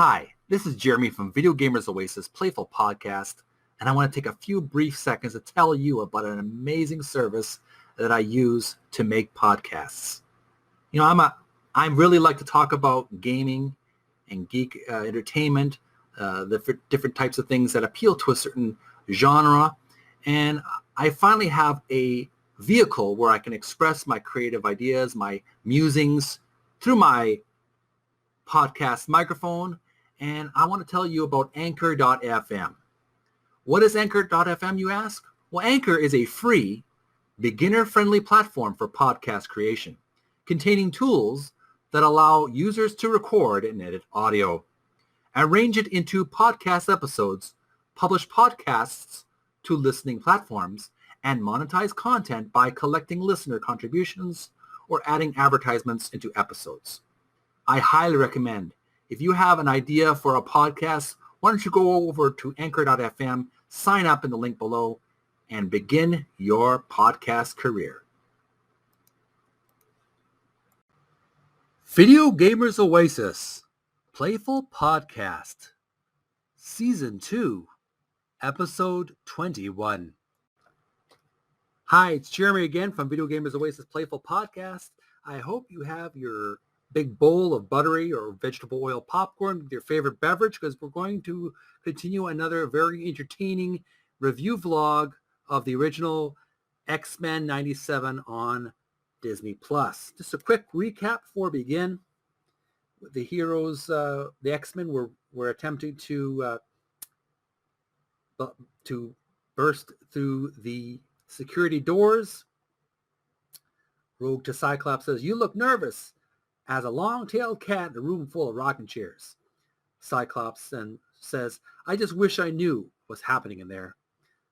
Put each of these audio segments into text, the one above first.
Hi, this is Jeremy from Video Gamers Oasis Playful Podcast, and I want to take a few brief seconds to tell you about an amazing service that I use to make podcasts. You know, I really like to talk about gaming and geek entertainment, the different types of things that appeal to a certain genre, and I finally have a vehicle where I can express my creative ideas, my musings through my podcast microphone, and I want to tell you about Anchor.fm. What is Anchor.fm, you ask? Well, Anchor is a free, beginner-friendly platform for podcast creation, containing tools that allow users to record and edit audio, arrange it into podcast episodes, publish podcasts to listening platforms, and monetize content by collecting listener contributions or adding advertisements into episodes. I highly recommend, if you have an idea for a podcast, why don't you go over to Anchor.fm, sign up in the link below, and begin your podcast career. Video Gamers Oasis Playful Podcast Season 2, Episode 21. Hi, it's Jeremy again from Video Gamers Oasis Playful Podcast. I hope you have your big bowl of buttery or vegetable oil popcorn with your favorite beverage, because we're going to continue another very entertaining review vlog of the original X-Men 97 on Disney+. Just a quick recap before we begin. The heroes, the X-Men were attempting to burst through the security doors. Rogue to Cyclops says, "You look nervous," as a long-tailed cat in a room full of rocking chairs. Cyclops then says, "I just wish I knew what's happening in there."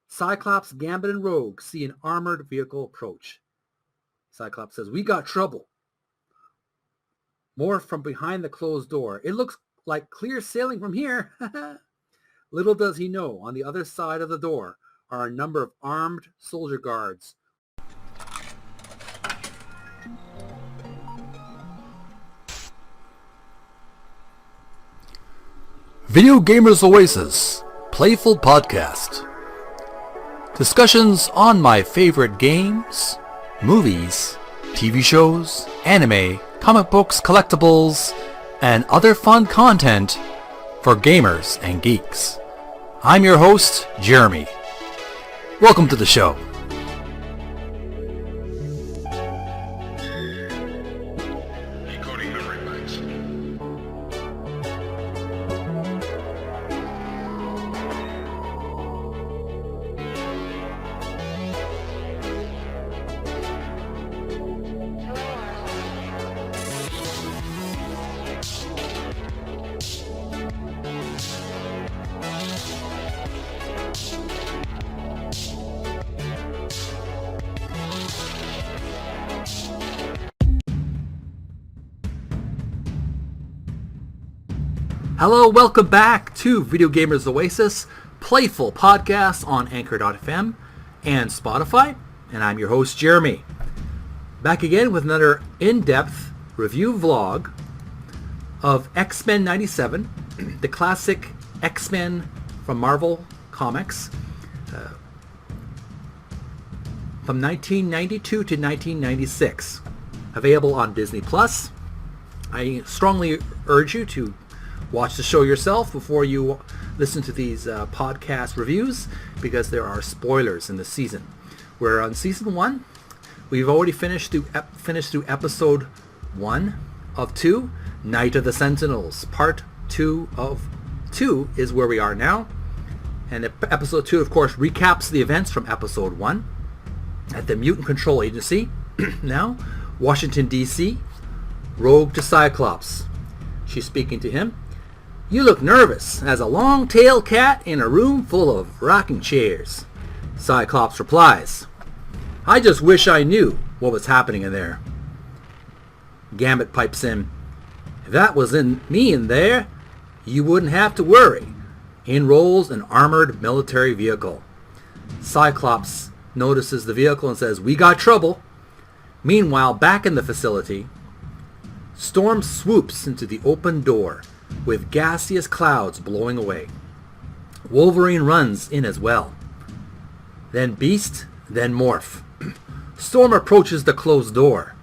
Cyclops, Gambit, and Rogue see an armored vehicle approach. Cyclops says, "We got trouble." More from behind the closed door. "It looks like clear sailing from here." Little does he know, on the other side of the door are a number of armed soldier guards. Video Gamers Oasis Playful Podcast. Discussions on my favorite games, movies, TV shows, anime, comic books, collectibles, and other fun content for gamers and geeks. I'm your host, Jeremy. Welcome to the show. Hello, welcome back to Video Gamers Oasis Playful Podcast on Anchor.fm and Spotify, and I'm your host, Jeremy. Back again with another in-depth review vlog of X-Men 97, the classic X-Men from Marvel Comics, from 1992 to 1996, available on Disney+. I strongly urge you to watch the show yourself before you listen to these podcast reviews, because there are spoilers in the season. We're on season 1. We've already finished through episode 1 of 2, Night of the Sentinels. Part 2 of 2 is where we are now. And episode 2, of course, recaps the events from episode 1 at the Mutant Control Agency. Now, Washington, D.C., Rogue to Cyclops. She's speaking to him. "You look nervous, as a long-tailed cat in a room full of rocking chairs." Cyclops replies, "I just wish I knew what was happening in there." Gambit pipes in, "If that was me in there, you wouldn't have to worry." In rolls an armored military vehicle. Cyclops notices the vehicle and says, "We got trouble." Meanwhile, back in the facility, Storm swoops into the open door, with gaseous clouds blowing away. Wolverine runs in as well. Then Beast, then Morph. Storm approaches the closed door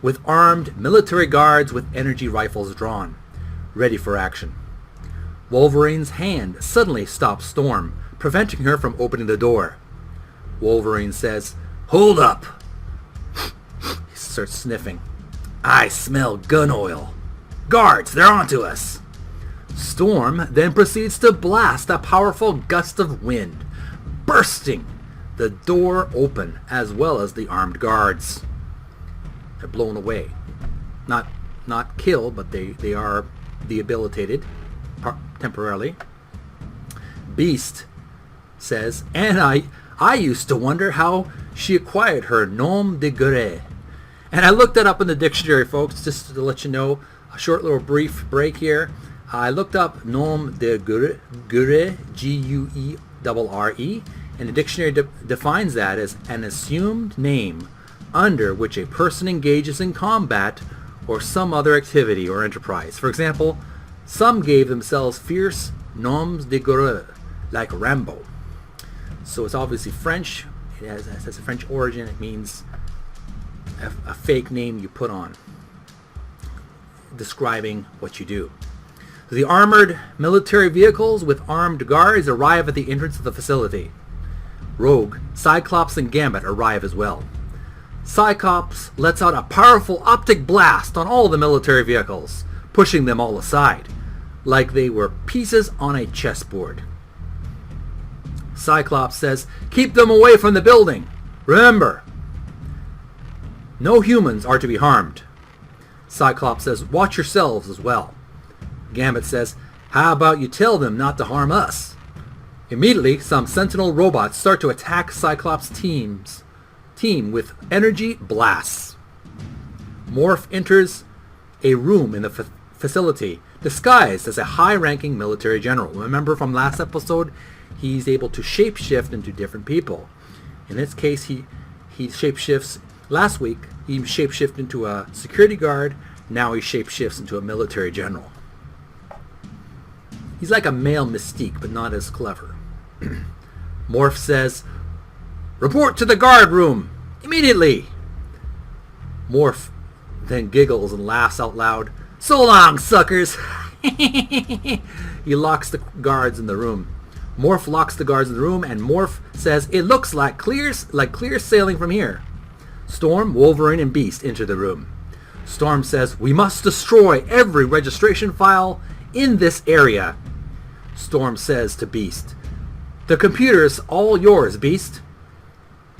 with armed military guards with energy rifles drawn, ready for action. Wolverine's hand suddenly stops Storm, preventing her from opening the door. Wolverine says, "Hold up." He starts sniffing. "I smell gun oil. Guards, they're onto us." Storm then proceeds to blast a powerful gust of wind, bursting the door open as well as the armed guards. They're blown away. Not killed, but they are debilitated temporarily. Beast says, "And I used to wonder how she acquired her nom de guerre." And I looked that up in the dictionary, folks, just to let you know, a short little brief break here. I looked up nom de guerre, Guerre, and the dictionary defines that as an assumed name under which a person engages in combat or some other activity or enterprise. For example, some gave themselves fierce noms de guerre, like Rambo. So it's obviously French. It has a French origin. It means a fake name you put on, describing what you do. The armored military vehicles with armed guards arrive at the entrance of the facility. Rogue, Cyclops, and Gambit arrive as well. Cyclops lets out a powerful optic blast on all the military vehicles, pushing them all aside, like they were pieces on a chessboard. Cyclops says, "Keep them away from the building. Remember, no humans are to be harmed." Cyclops says, "Watch yourselves as well." Gambit says, "How about you tell them not to harm us?" Immediately, some Sentinel robots start to attack Cyclops' team with energy blasts. Morph enters a room in the facility, disguised as a high-ranking military general. Remember from last episode, he's able to shapeshift into different people. In this case, he shapeshifts. Last week, he shapeshifted into a security guard. Now he shapeshifts into a military general. He's like a male Mystique, but not as clever. Morph says, "Report to the guard room, immediately!" Morph then giggles and laughs out loud. "So long, suckers!" He locks the guards in the room. Morph locks the guards in the room, and Morph says, "It looks like clear sailing from here." Storm, Wolverine, and Beast enter the room. Storm says, "We must destroy every registration file in this area." Storm says to Beast, "The computer's all yours, Beast."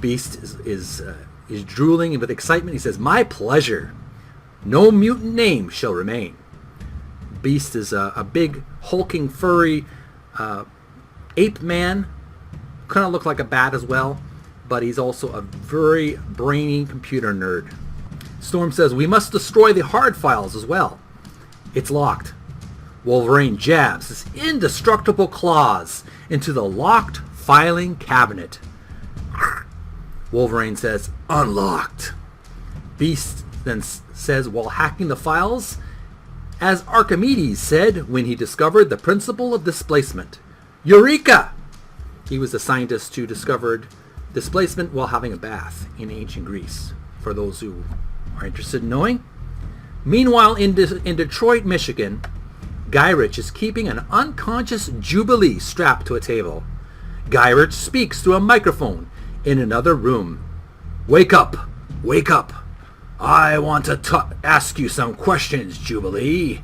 Beast is drooling with excitement. He says, "My pleasure. No mutant name shall remain." Beast is a big, hulking, furry ape man. Kind of look like a bat as well, but he's also a very brainy computer nerd. Storm says, "We must destroy the hard files as well." It's locked. Wolverine jabs his indestructible claws into the locked filing cabinet. Wolverine says, "Unlocked." Beast then says, while hacking the files, as Archimedes said when he discovered the principle of displacement, "Eureka!" He was the scientist who discovered displacement while having a bath in ancient Greece, for those who are interested in knowing. Meanwhile, in Detroit, Michigan, Guy Ritchie is keeping an unconscious Jubilee strapped to a table. Guy Ritchie speaks through a microphone in another room. "Wake up! Wake up! I want to ask you some questions, Jubilee.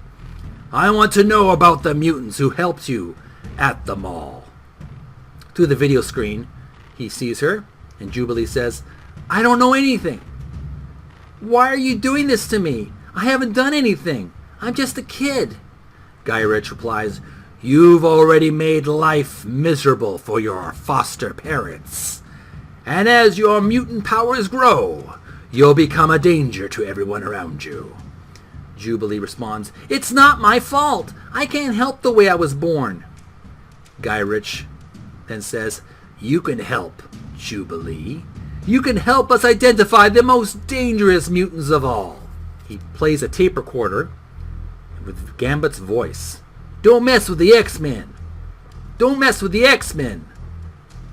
I want to know about the mutants who helped you at the mall." Through the video screen, he sees her, and Jubilee says, "I don't know anything." "Why are you doing this to me? I haven't done anything. I'm just a kid." Guy Ritchie replies, "You've already made life miserable for your foster parents. And as your mutant powers grow, you'll become a danger to everyone around you." Jubilee responds, "It's not my fault. I can't help the way I was born." Guy Ritchie then says, "You can help, Jubilee. You can help us identify the most dangerous mutants of all." He plays a tape recorder with Gambit's voice. "Don't mess with the X-Men! Don't mess with the X-Men!"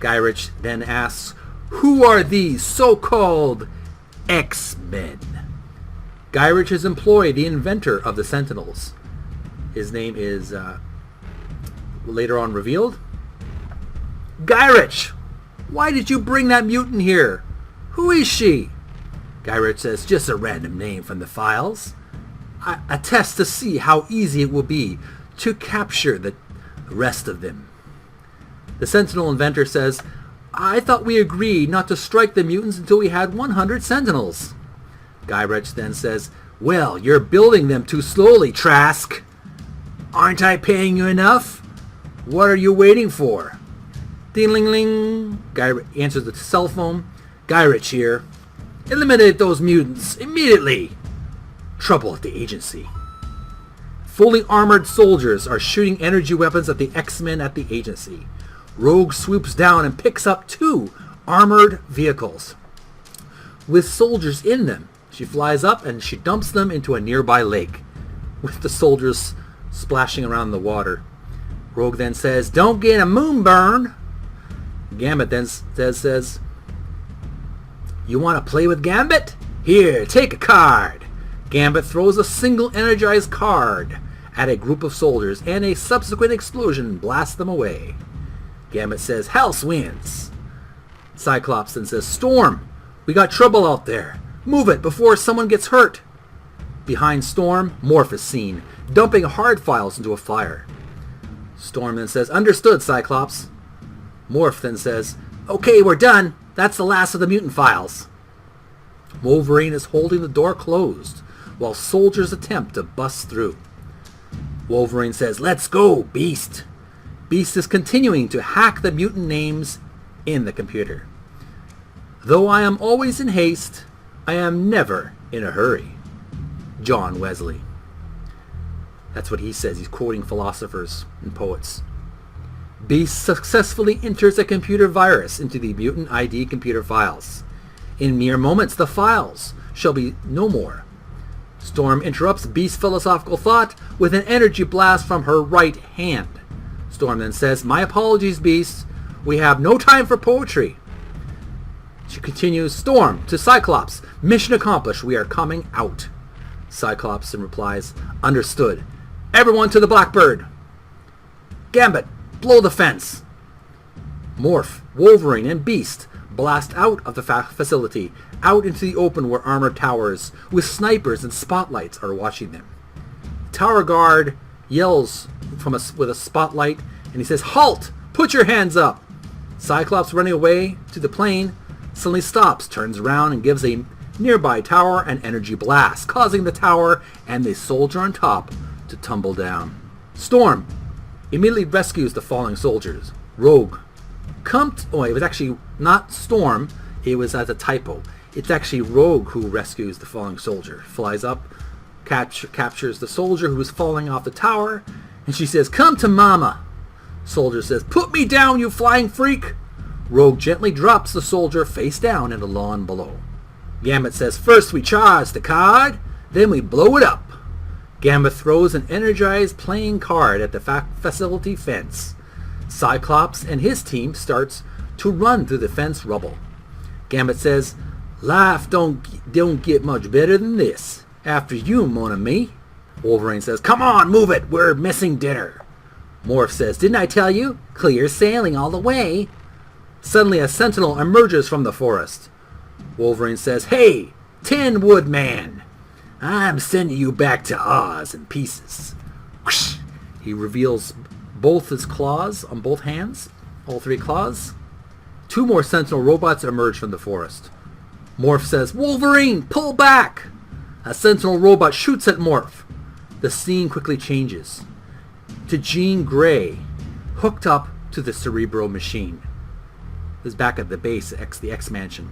Gyrich then asks, "Who are these so-called X-Men?" Gyrich has employed the inventor of the Sentinels. His name is later on revealed. "Gyrich, why did you bring that mutant here? Who is she?" Gyrich says, "Just a random name from the files. A test to see how easy it will be to capture the rest of them." The Sentinel inventor says, "I thought we agreed not to strike the mutants until we had 100 Sentinels." Gyrich then says, "Well, you're building them too slowly, Trask. Aren't I paying you enough? What are you waiting for?" Ding-ling-ling. Gyrich answers the cell phone. "Gyrich here. Eliminate those mutants immediately. Trouble at the agency." Fully armored soldiers are shooting energy weapons at the X-Men at the agency. Rogue swoops down and picks up 2 armored vehicles with soldiers in them. She flies up and she dumps them into a nearby lake, with the soldiers splashing around in the water. Rogue then says, "Don't get a moonburn." Gambit then says, "You want to play with Gambit? Here, take a card." Gambit throws a single energized card at a group of soldiers, and a subsequent explosion blasts them away. Gambit says, "House wins." Cyclops then says, "Storm, we got trouble out there. Move it before someone gets hurt." Behind Storm, Morph is seen, dumping hard files into a fire. Storm then says, "Understood, Cyclops." Morph then says, "Okay, we're done. That's the last of the mutant files." Wolverine is holding the door closed while soldiers attempt to bust through. Wolverine says, "Let's go, Beast." Beast is continuing to hack the mutant names in the computer. "Though I am always in haste, I am never in a hurry." John Wesley. That's what he says. He's quoting philosophers and poets. Beast successfully enters a computer virus into the mutant ID computer files. In mere moments, the files shall be no more. Storm interrupts Beast's philosophical thought with an energy blast from her right hand. Storm then says, "My apologies, Beast. We have no time for poetry." She continues, "Storm to Cyclops. Mission accomplished. We are coming out." Cyclops then replies, "Understood. Everyone to the Blackbird." Gambit, blow the fence. Morph, Wolverine, and Beast blast out of the facility, out into the open where armored towers with snipers and spotlights are watching them. Tower guard yells with a spotlight, and he says, "Halt! Put your hands up!" Cyclops, running away to the plane, suddenly stops, turns around, and gives a nearby tower an energy blast, causing the tower and the soldier on top to tumble down. Storm immediately rescues the falling soldiers. Rogue, it was actually not Storm, it was as a typo. It's actually Rogue who rescues the falling soldier. Flies up, captures the soldier who is falling off the tower, and she says, "Come to mama." Soldier says, "Put me down, you flying freak." Rogue gently drops the soldier face down in the lawn below. Gambit says, "First we charge the card, then we blow it up." Gambit throws an energized playing card at the facility fence. Cyclops and his team starts to run through the fence rubble. Gambit says, "Life don't get much better than this. After you, mon ami." Wolverine says, "Come on, move it. We're missing dinner." Morph says, "Didn't I tell you? Clear sailing all the way." Suddenly a sentinel emerges from the forest. Wolverine says, "Hey, Tin Wood Man, I'm sending you back to Oz in pieces." Whoosh! He reveals both his claws on both hands, all 3 claws. 2 more sentinel robots emerge from the forest. Morph says, "Wolverine, pull back!" A sentinel robot shoots at Morph. The scene quickly changes to Jean Grey, hooked up to the Cerebro machine. This is back at the base, the X Mansion.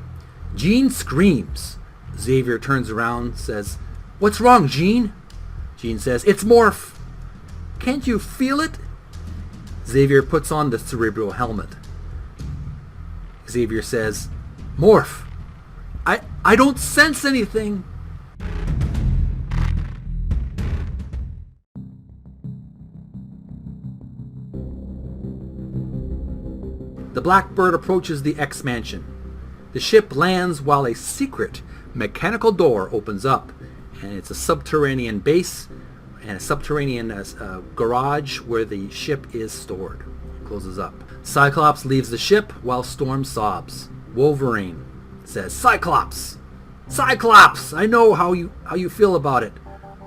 Jean screams. Xavier turns around, says, "What's wrong, Jean?" Jean says, "It's Morph. Can't you feel it?" Xavier puts on the Cerebro helmet. Xavier says, "Morph, I don't sense anything." The Blackbird approaches the X-Mansion. The ship lands while a secret mechanical door opens up, and it's a subterranean base and a subterranean garage where the ship is stored. It closes up. Cyclops leaves the ship while Storm sobs. Wolverine says, "Cyclops! Cyclops! I know how you feel about it."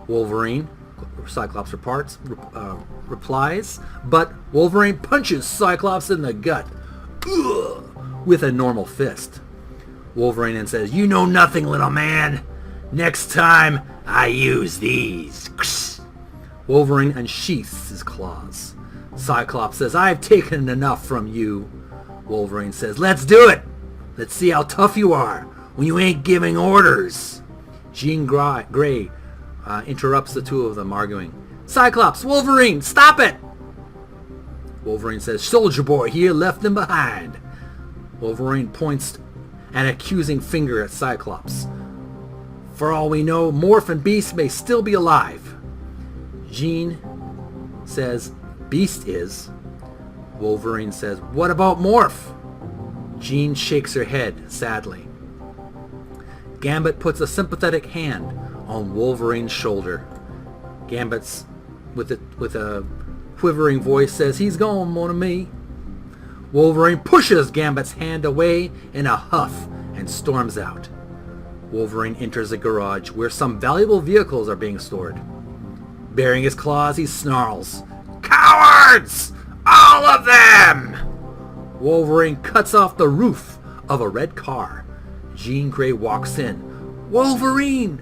Wolverine, Cyclops replies, but Wolverine punches Cyclops in the gut with a normal fist. Wolverine then says, "You know nothing, little man. Next time, I use these." Wolverine unsheaths his claws. Cyclops says, "I've taken enough from you." Wolverine says, "Let's do it. Let's see how tough you are when you ain't giving orders." Jean Grey interrupts the two of them arguing. "Cyclops, Wolverine, stop it!" Wolverine says, "Soldier Boy here left them behind." Wolverine points an accusing finger at Cyclops. "For all we know, Morph and Beast may still be alive." Jean says, "Beast is." Wolverine says, "What about Morph?" Jean shakes her head sadly. Gambit puts a sympathetic hand on Wolverine's shoulder. Gambit's with a quivering voice says, "He's gone, mon ami." Wolverine pushes Gambit's hand away in a huff and storms out. Wolverine enters a garage where some valuable vehicles are being stored. Baring his claws, he snarls, "Cowards! All of them!" Wolverine cuts off the roof of a red car. Jean Grey walks in. "Wolverine!"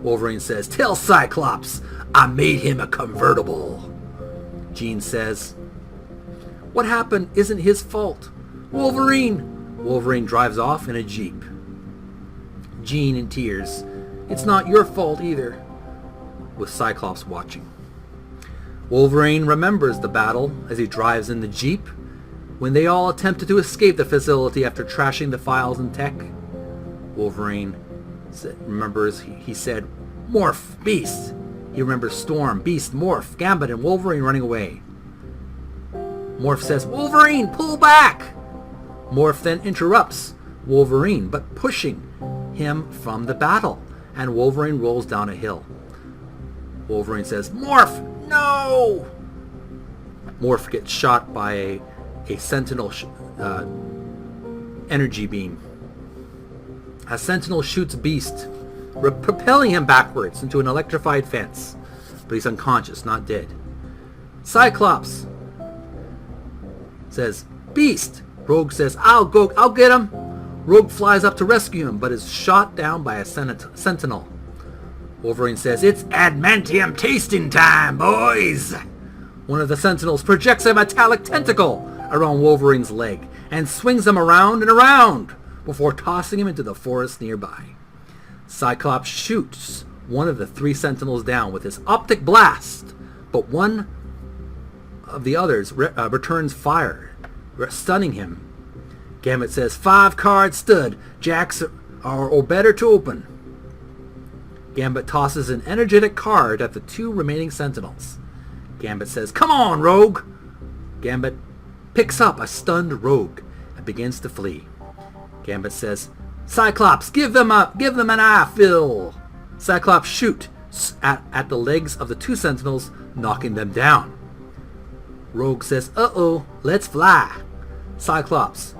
Wolverine says, "Tell Cyclops I made him a convertible." Jean says, "What happened isn't his fault. Wolverine!" Wolverine drives off in a Jeep. Jean in tears, "It's not your fault either," with Cyclops watching. Wolverine remembers the battle as he drives in the Jeep when they all attempted to escape the facility after trashing the files and tech. Wolverine remembers he said, "Morph, Beast." He remembers Storm, Beast, Morph, Gambit, and Wolverine running away. Morph says, "Wolverine, pull back!" Morph then interrupts Wolverine, but pushing him from the battle, and Wolverine rolls down a hill. Wolverine says, "Morph, no!" Morph gets shot by a Sentinel energy beam. A Sentinel shoots Beast, propelling him backwards into an electrified fence, but he's unconscious, not dead. Cyclops says, "Beast!" Rogue says, I'll get him." Rogue flies up to rescue him, but is shot down by a Sentinel. Wolverine says, "It's adamantium tasting time, boys!" One of the Sentinels projects a metallic tentacle around Wolverine's leg and swings him around and around before tossing him into the forest nearby. Cyclops shoots one of the three Sentinels down with his optic blast, but one of the others returns fire, stunning him. Gambit says, "5-card stud, jacks are better to open." Gambit tosses an energetic card at the two remaining Sentinels. Gambit says, "Come on, Rogue!" Gambit picks up a stunned Rogue and begins to flee. Gambit says, "Cyclops, give them an eye, Phil." Cyclops shoots at the legs of the two Sentinels, knocking them down. Rogue says, "Uh-oh, let's fly." Cyclops,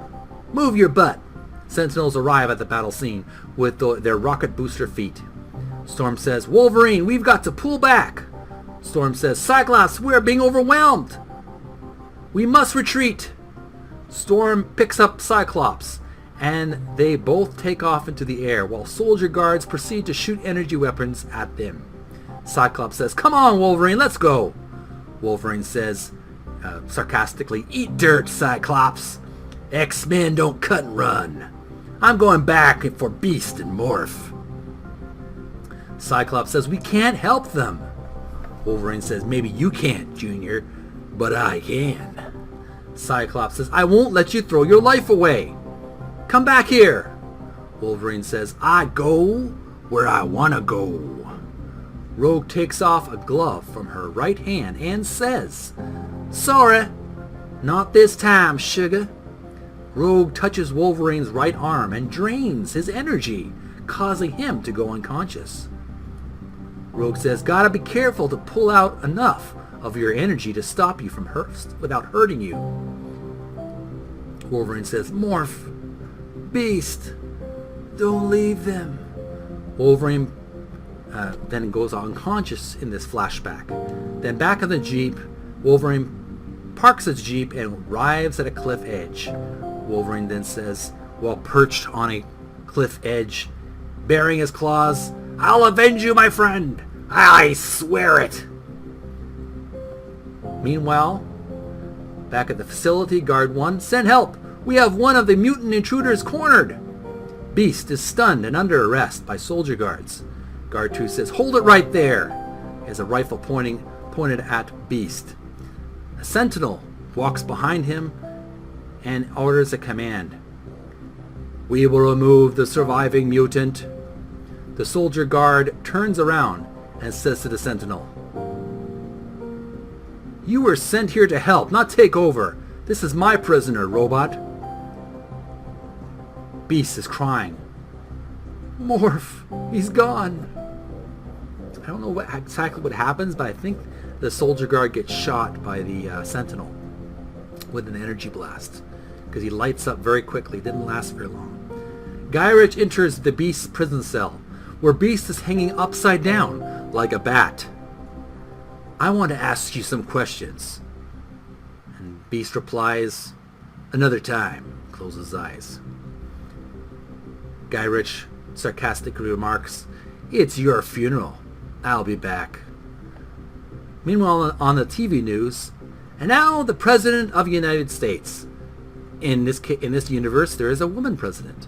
"Move your butt." Sentinels arrive at the battle scene with their rocket booster feet. Storm says, "Wolverine, we've got to pull back." Storm says, "Cyclops, we're being overwhelmed. We must retreat." Storm picks up Cyclops, and they both take off into the air while soldier guards proceed to shoot energy weapons at them. Cyclops says, "Come on, Wolverine, let's go." Wolverine says, sarcastically, "Eat dirt, Cyclops. X-Men don't cut and run. I'm going back for Beast and Morph." Cyclops says, "We can't help them." Wolverine says, "Maybe you can't, Junior, but I can." Cyclops says, "I won't let you throw your life away. Come back here." Wolverine says, "I go where I want to go." Rogue takes off a glove from her right hand and says, "Sorry, not this time, sugar." Rogue touches Wolverine's right arm and drains his energy, causing him to go unconscious. Rogue says, "Gotta be careful to pull out enough of your energy to stop you from without hurting you." Wolverine says, "Morph, Beast, don't leave them." Wolverine then goes unconscious in this flashback. Then back in the Jeep, Wolverine parks his Jeep and arrives at a cliff edge. Wolverine then says, while perched on a cliff edge, baring his claws, "I'll avenge you, my friend! I swear it!" Meanwhile, back at the facility, Guard 1, "Send help! We have one of the mutant intruders cornered!" Beast is stunned and under arrest by soldier guards. Guard 2 says, "Hold it right there!" He has a rifle pointed at Beast. A Sentinel walks behind him and orders a command. "We will remove the surviving mutant." The soldier guard turns around and says to the Sentinel, "You were sent here to help, not take over. This is my prisoner, robot." Beast is crying. "Morph, he's gone." I don't know exactly what happens, but I think the soldier guard gets shot by the Sentinel with an energy blast because he lights up very quickly. It didn't last very long. Guy Ritchie enters the Beast's prison cell, where Beast is hanging upside down like a bat. "I want to ask you some questions." And Beast replies, "Another time," closes his eyes. Guy Ritchie sarcastically remarks, "It's your funeral. I'll be back." Meanwhile, on the TV news, "And now the President of the United States." In this universe, there is a woman president.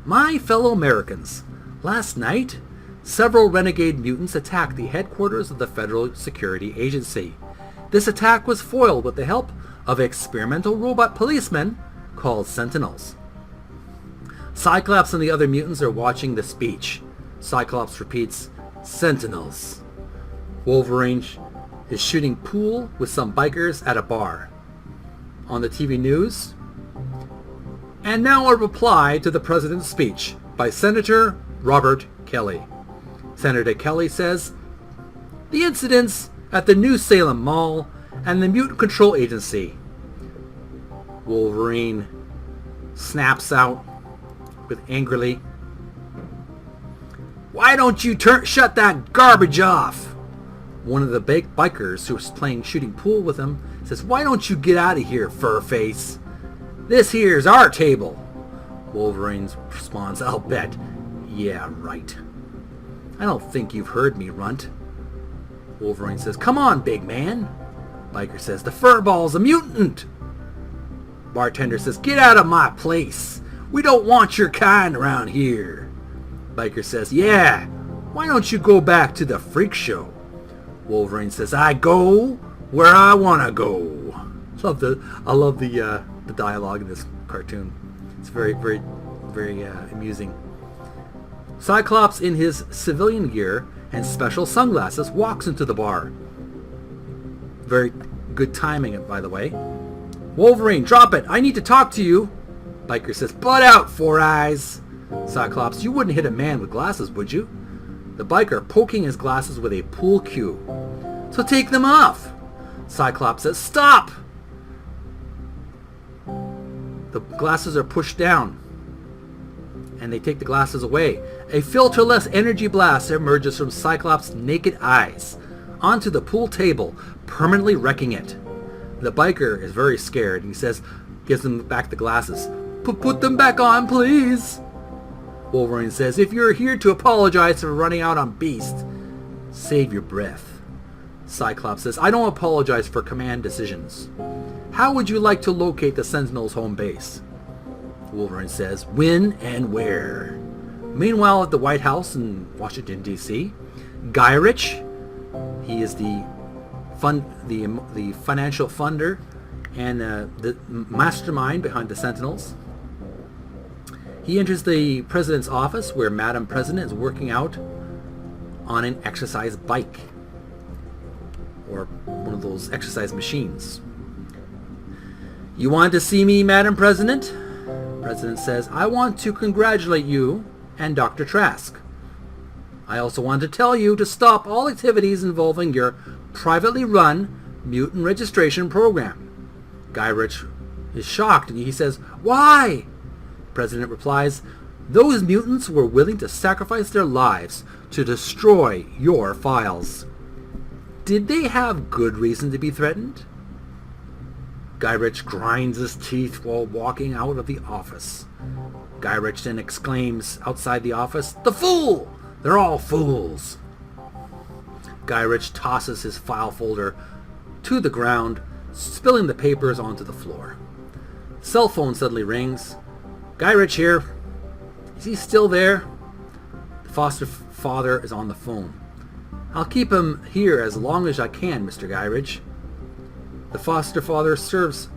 "My fellow Americans, last night, several renegade mutants attacked the headquarters of the Federal Security Agency. This attack was foiled with the help of experimental robot policemen called Sentinels." Cyclops and the other mutants are watching the speech. Cyclops repeats, "Sentinels." Wolverine is shooting pool with some bikers at a bar. On the TV news, "And now a reply to the President's speech by Senator Robert Kelly." Senator Kelly says, "The incidents at the New Salem Mall and the Mutant Control Agency." Wolverine snaps out with angrily, "Why don't you shut that garbage off?" One of the bikers who was shooting pool with him says, "Why don't you get out of here, furface? This here's our table." Wolverine responds, "I'll bet. Yeah, right. I don't think you've heard me, Runt." Wolverine says, "Come on, big man." Biker says, "The furball's a mutant." Bartender says, "Get out of my place. We don't want your kind around here." Biker says, "Yeah, why don't you go back to the freak show?" Wolverine says, "I go where I want to go." I love the dialogue in this cartoon. It's very, very, very amusing. Cyclops, in his civilian gear and special sunglasses, walks into the bar. Very good timing, by the way. "Wolverine, drop it! I need to talk to you!" Biker says, "Butt out, Four Eyes!" Cyclops, "You wouldn't hit a man with glasses, would you?" The biker poking his glasses with a pool cue. "So take them off!" Cyclops says, "Stop!" The glasses are pushed down, and they take the glasses away. A filterless energy blast emerges from Cyclops' naked eyes onto the pool table, permanently wrecking it. The biker is very scared, and he says, gives them back the glasses. "Put them back on, please." Wolverine says, "If you're here to apologize for running out on Beast, save your breath." Cyclops says, "I don't apologize for command decisions. How would you like to locate the Sentinels' home base?" Wolverine says, "When and where?" Meanwhile, at the White House in Washington, D.C., Guy Ritchie, he is the financial funder and the mastermind behind the Sentinels. He enters the president's office where Madam President is working out on an exercise bike, or one of those exercise machines. "You wanted to see me, Madam President?" President says, I want to congratulate you and Dr. Trask. I also want to tell you to stop all activities involving your privately run mutant registration program. Guy Ritchie is shocked and he says, why? President replies, those mutants were willing to sacrifice their lives to destroy your files. Did they have good reason to be threatened? Guy Ritchie grinds his teeth while walking out of the office. Guy Ritchie then exclaims outside the office, the fool! They're all fools. Guy Ritchie tosses his file folder to the ground, spilling the papers onto the floor. Cell phone suddenly rings. Guy Ritchie here. Is he still there? The foster father is on the phone. I'll keep him here as long as I can, Mr. Guy Ritchie. The foster father serves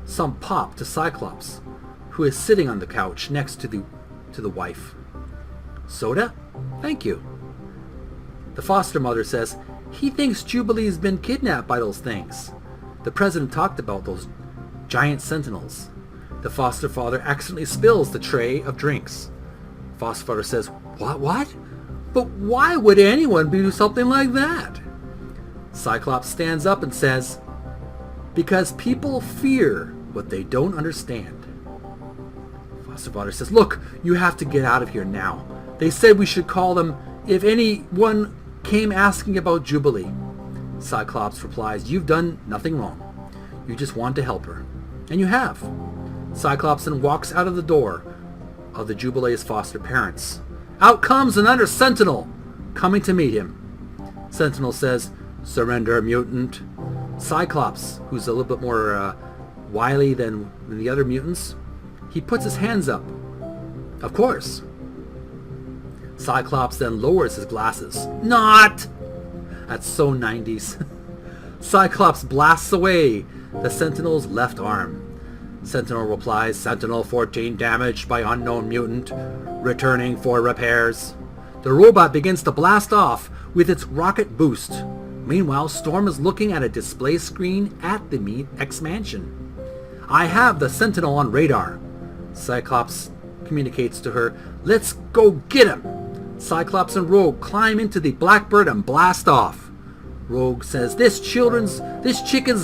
some pop to Cyclops, who is sitting on the couch next to the wife. Soda? Thank you. The foster mother says, he thinks Jubilee's been kidnapped by those things. The president talked about those giant sentinels. The foster father accidentally spills the tray of drinks. Foster father says, What? But why would anyone do something like that? Cyclops stands up and says, because people fear what they don't understand. Foster father says, look, you have to get out of here now. They said we should call them if anyone came asking about Jubilee. Cyclops replies, you've done nothing wrong. You just want to help her. And you have. Cyclops then walks out of the door of the Jubilee's foster parents. Out comes another Sentinel, coming to meet him. Sentinel says, surrender, mutant. Cyclops, who's a little bit more wily than the other mutants, he puts his hands up. Of course. Cyclops then lowers his glasses. Not! That's so 90s. Cyclops blasts away the Sentinel's left arm. Sentinel replies, Sentinel 14 damaged by unknown mutant, returning for repairs. The robot begins to blast off with its rocket boost. Meanwhile, Storm is looking at a display screen at the X-Mansion. I have the Sentinel on radar. Cyclops communicates to her, let's go get him. Cyclops and Rogue climb into the Blackbird and blast off. Rogue says, this chicken's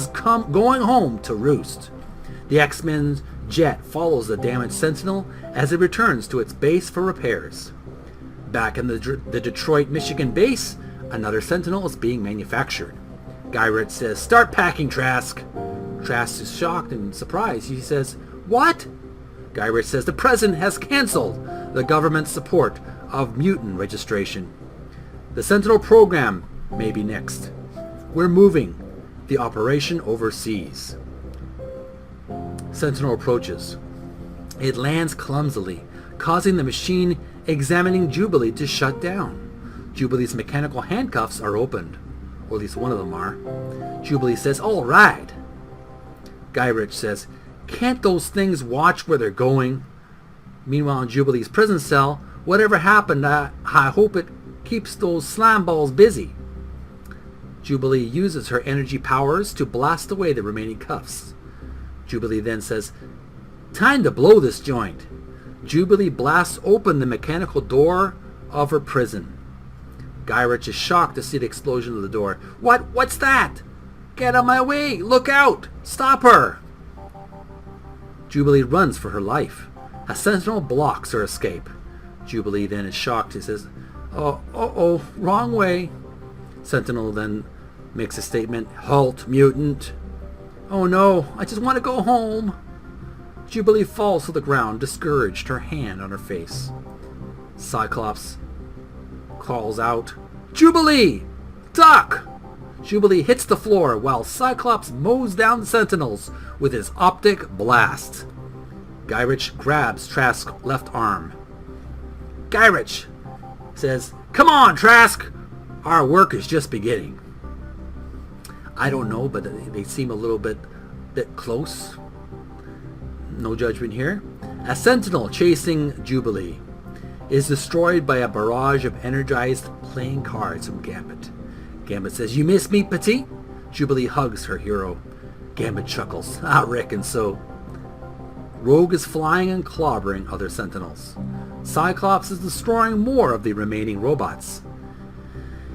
going home to roost. The X-Men's jet follows the damaged Sentinel as it returns to its base for repairs. Back in the Detroit, Michigan base, another Sentinel is being manufactured. Guy Ritchie says, start packing, Trask. Trask is shocked and surprised. He says, what? Guy Ritchie says, the president has canceled the government's support of mutant registration. The Sentinel program may be next. We're moving the operation overseas. Sentinel approaches. It lands clumsily, causing the machine examining Jubilee to shut down. Jubilee's mechanical handcuffs are opened, or at least one of them are. Jubilee says, all right. Guy Ritchie says, can't those things watch where they're going? Meanwhile, in Jubilee's prison cell, whatever happened, I hope it keeps those slam balls busy. Jubilee uses her energy powers to blast away the remaining cuffs. Jubilee then says, time to blow this joint. Jubilee blasts open the mechanical door of her prison. Guy Ritchie is shocked to see the explosion of the door. What's that? Get out of my way! Look out! Stop her! Jubilee runs for her life. A Sentinel blocks her escape. Jubilee then is shocked. He says, oh, wrong way. Sentinel then makes a statement, halt, mutant. Oh no, I just want to go home. Jubilee falls to the ground, discouraged, her hand on her face. Cyclops calls out, Jubilee! Duck! Jubilee hits the floor while Cyclops mows down the Sentinels with his optic blast. Guy Ritchie grabs Trask's left arm. Guy Ritchie says, come on, Trask! Our work is just beginning. I don't know, but they seem a little bit close. No judgment here. A Sentinel chasing Jubilee is destroyed by a barrage of energized playing cards from Gambit. Gambit says, you miss me, Petit? Jubilee hugs her hero. Gambit chuckles, I reckon so. Rogue is flying and clobbering other Sentinels. Cyclops is destroying more of the remaining robots.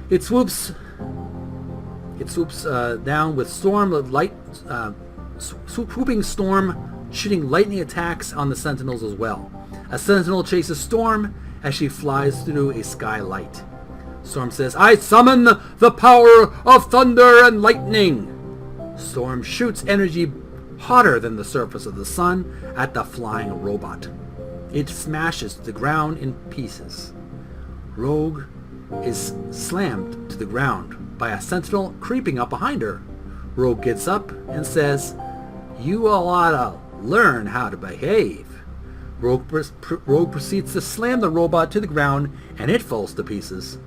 It swoops down with swooping Storm, shooting lightning attacks on the Sentinels as well. A Sentinel chases Storm as she flies through a skylight. Storm says, "I summon the power of thunder and lightning." Storm shoots energy hotter than the surface of the sun at the flying robot. It smashes to the ground in pieces. Rogue is slammed to the ground by a Sentinel creeping up behind her. Rogue gets up and says, "You all ought to learn how to behave." Rogue proceeds to slam the robot to the ground and it falls to pieces.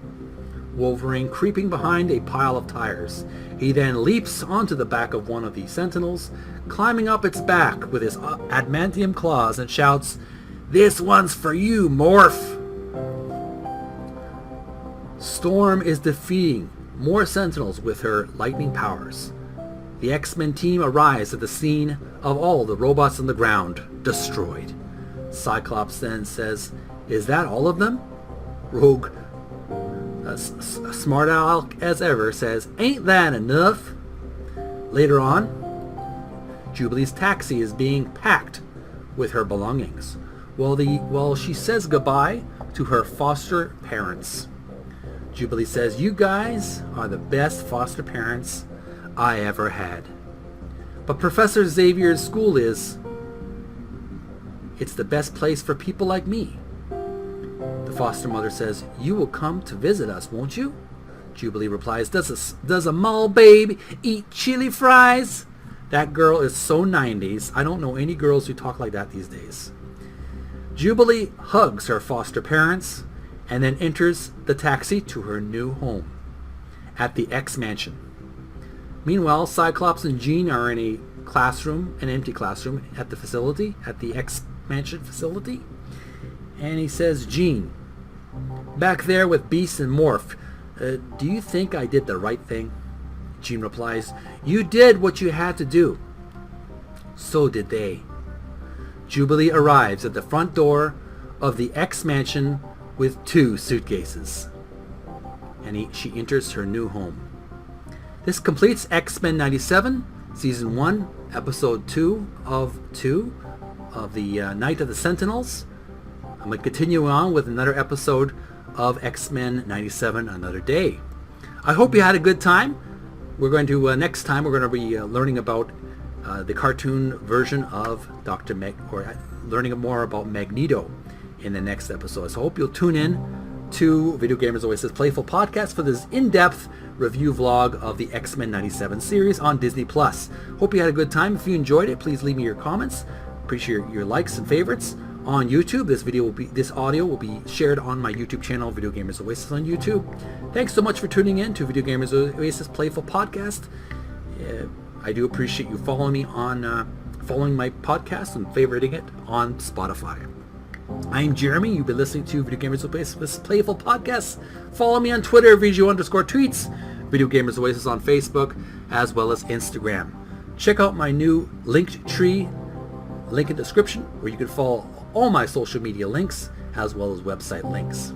Wolverine creeping behind a pile of tires. He then leaps onto the back of one of the Sentinels, climbing up its back with his adamantium claws and shouts, "This one's for you, Morph!" Storm is defeating more Sentinels with her lightning powers. The X-Men team arrives at the scene of all the robots on the ground, destroyed. Cyclops then says, "Is that all of them?" Rogue, smart aleck as ever, says, "Ain't that enough?" Later on, Jubilee's taxi is being packed with her belongings, while she says goodbye to her foster parents. Jubilee says, "You guys are the best foster parents I ever had. But Professor Xavier's school it's the best place for people like me." The foster mother says, "You will come to visit us, won't you?" Jubilee replies, Does a mall babe eat chili fries?" That girl is so 90s. I don't know any girls who talk like that these days. Jubilee hugs her foster parents and then enters the taxi to her new home at the X Mansion. Meanwhile, Cyclops and Jean are in an empty classroom at the X Mansion facility. And he says, "Jean, back there with Beast and Morph, do you think I did the right thing?" Jean replies, "You did what you had to do." So did they. Jubilee arrives at the front door of the X Mansion with 2 suitcases. And she enters her new home. This completes X-Men 97, Season 1, Episode 2 of the Night of the Sentinels. I'm going to continue on with another episode of X-Men 97 another day. I hope you had a good time. We're going to, next time, we're going to be learning about the cartoon version of Dr. learning more about Magneto in the next episode. So I hope you'll tune in to Video Gamers Oasis Playful Podcast for this in-depth review vlog of the X-Men 97 series on Disney+. Hope you had a good time. If you enjoyed it, please leave me your comments. Appreciate your likes and favorites. On YouTube, this audio will be shared on my YouTube channel, Video Gamers Oasis on YouTube. Thanks so much for tuning in to Video Gamers Oasis Playful Podcast. I do appreciate you following my podcast and favoriting it on Spotify. I'm Jeremy. You've been listening to Video Gamers Oasis Playful Podcast. Follow me on Twitter, VGO_tweets, Video Gamers Oasis on Facebook, as well as Instagram. Check out my new linked tree, link in description, where you can follow all my social media links, as well as website links.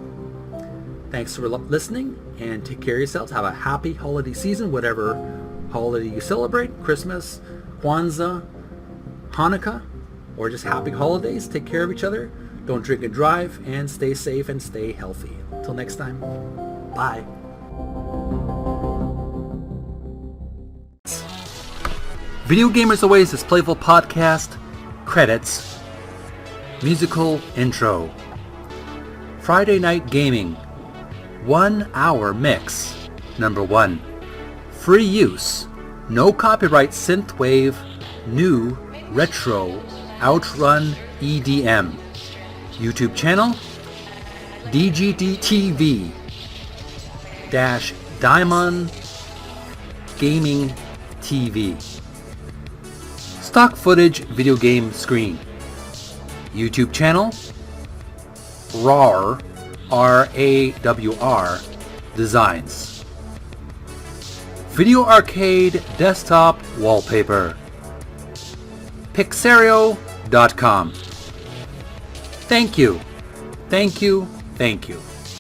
Thanks for listening, and take care of yourselves. Have a happy holiday season, whatever holiday you celebrate, Christmas, Kwanzaa, Hanukkah, or just happy holidays. Take care of each other. Don't drink and drive, and stay safe and stay healthy. Until next time, bye. Video Gamers Oasis Playful Podcast credits. Musical intro. Friday Night Gaming. 1 hour mix. Number 1. Free use. No copyright synthwave. New retro outrun EDM. YouTube channel DGDTV Diamond Gaming TV. Stock footage video game screen. YouTube channel RAWR RAWR Designs. Video arcade desktop wallpaper. Pixario Thank you. Thank you. Thank you.